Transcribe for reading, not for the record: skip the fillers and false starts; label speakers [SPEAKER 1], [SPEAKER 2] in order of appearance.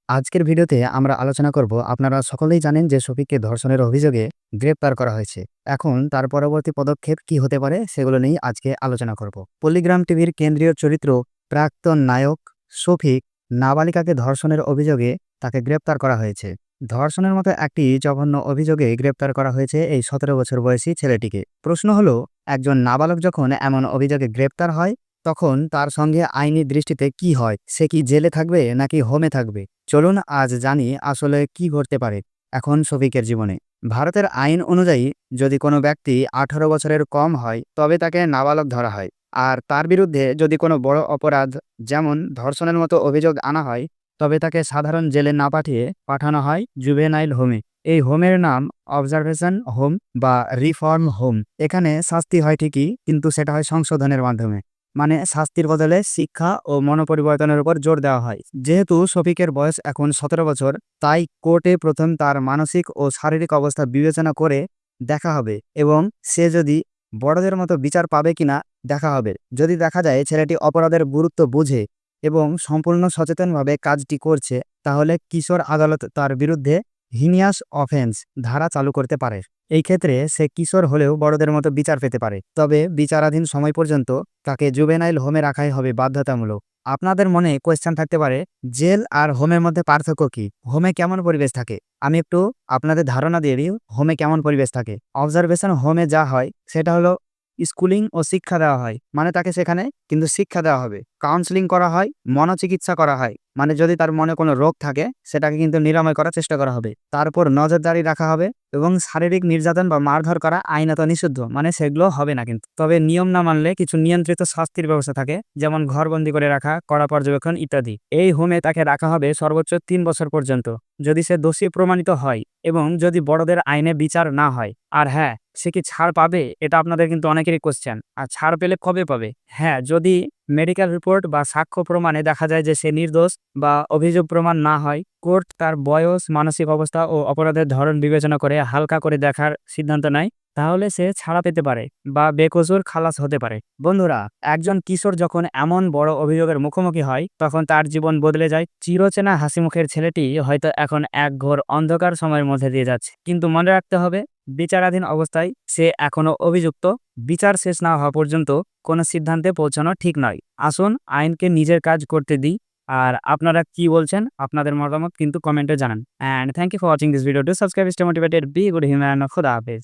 [SPEAKER 1] আজকের ভিডিওতে আমরা আলোচনা করব। আপনারা সকলেই জানেন যে শফিককে ধর্ষণের অভিযোগে গ্রেপ্তার করা হয়েছে। এখন তার পরবর্তী পদক্ষেপ কি হতে পারে সেগুলো নিয়ে আজকে আলোচনা করব। পল্লিগ্রাম টিভির কেন্দ্রীয় চরিত্র প্রাক্তন নায়ক শফিক নাবালিকাকে ধর্ষণের অভিযোগে তাকে গ্রেপ্তার করা হয়েছে। ধর্ষণের মতো একটি জঘন্য অভিযোগে গ্রেপ্তার করা হয়েছে এই ১৭ বছর বয়সী ছেলেটিকে। প্রশ্ন হলো, একজন নাবালক যখন এমন অভিযোগে গ্রেপ্তার হয় তখন তার সঙ্গে আইনি দৃষ্টিতে কি হয়? সে কি জেলে থাকবে নাকি হোমে থাকবে? চলুন আজ জানি আসলে কি ঘটতে পারে এখন শফিকের জীবনে। ভারতের আইন অনুযায়ী যদি কোনো ব্যক্তি ১৮ বছরের কম হয় তবে তাকে নাবালক ধরা হয়। আর তার বিরুদ্ধে যদি কোনো বড় অপরাধ যেমন ধর্ষণের মতো অভিযোগ আনা হয় তবে তাকে সাধারণ জেলে না পাঠিয়ে পাঠানো হয় জুভেনাইল হোমে। এই হোমের নাম অবজারভেশন হোম বা রিফর্ম হোম। এখানে শাস্তি হয় ঠিকই, কিন্তু সেটা হয় সংশোধনের মাধ্যমে। মানে শাস্তির বদলে শিক্ষা ও মনোপরিবর্তনের উপর জোর দেওয়া হয়। যেহেতু শফিকের বয়স এখন ১৭ বছর, তাই কোর্টে প্রথম তার মানসিক ও শারীরিক অবস্থা বিবেচনা করে দেখা হবে এবং সে যদি বড়দের মতো বিচার পাবে কিনা দেখা হবে। যদি দেখা যায় ছেলেটি অপরাধের গুরুত্ব বুঝে এবং সম্পূর্ণ সচেতনভাবে কাজটি করছে, তাহলে কিশোর আদালত তার বিরুদ্ধে হিনিয়াস অফেন্স ধারা চালু করতে পারে। এই ক্ষেত্রে সে কিশোর হলেও বড়দের মতো বিচার পেতে পারে, তবে বিচারাধীন সময় পর্যন্ত তাকে জুভেনাইল হোমে রাখাই হবে বাধ্যতামূলক। আপনাদের মনে কোয়েশ্চেন থাকতে পারে, জেল আর হোমের মধ্যে পার্থক্য কি? হোমে কেমন পরিবেশ থাকে? আমি একটু আপনাদের ধারণা দিয়ে দিই হোমে কেমন পরিবেশ থাকে। অবজারভেশন হোমে যা হয় সেটা হলো স্কুলিং ও শিক্ষা দেওয়া হয়, মানে তাকে সেখানে কিন্তু শিক্ষা দেওয়া হবে। কাউন্সিলিং করা হয়, মনোচিকিৎসা করা হয়, মানে যদি তার মনে কোনো রোগ থাকে সেটাকে কিন্তু নিরাময় করার চেষ্টা করা হবে। তারপর নজরদারি রাখা হবে এবং শারীরিক নির্যাতন বা মারধর করা আইনত নিষিদ্ধ, মানে সেগুলো হবে না কিন্তু। তবে নিয়ম না মানলে কিছু নিয়ন্ত্রিত শাস্তির ব্যবস্থা থাকে, যেমন ঘরবন্দি করে রাখা, কড়া পর্যবেক্ষণ ইত্যাদি। এই হোমে তাকে রাখা হবে সর্বোচ্চ ৩ বছর পর্যন্ত যদি সে দোষী প্রমাণিত হয় এবং যদি বড়দের আইনে বিচার না হয়। আর হ্যাঁ, সে কি ছাড় পাবে? এটা আপনাদের কিন্তু অনেকেরই কোশ্চেন। আর ছাড় পেলে কবে পাবে? হ্যাঁ, যদি মেডিকেল রিপোর্ট বা সাক্ষ্য প্রমাণে দেখা যায় যে সে নির্দোষ বা অভিযোগ প্রমাণ না হয়, কোর্ট তার বয়স, মানসিক অবস্থা ও অপরাধের ধরন বিবেচনা করে হালকা করে দেখার সিদ্ধান্ত নেয়, তাহলে সে ছাড়া পেতে পারে বা বেকসুর খালাস হতে পারে। বন্ধুরা, একজন কিশোর যখন এমন বড় অভিযোগের মুখোমুখি হয় তখন তার জীবন বদলে যায়। চিরচেনা হাসিমুখের ছেলেটি হয়তো এখন এক ঘোর অন্ধকার সময়ের মধ্যে দিয়ে যাচ্ছে, কিন্তু মনে রাখতে হবে বিচারাধীন অবস্থায় সে এখনো অভিযুক্ত। বিচার শেষ না হওয়া পর্যন্ত কোনো সিদ্ধান্তে পৌঁছানো ঠিক নয়। আসুন আইনকে নিজের কাজ করতে দিই। আর আপনারা কি বলছেন, আপনাদের মতামত কিন্তু কমেন্টে জানান। And thank you for watching this video. To subscribe, stay motivated, be good human. খোদা হাফেজ।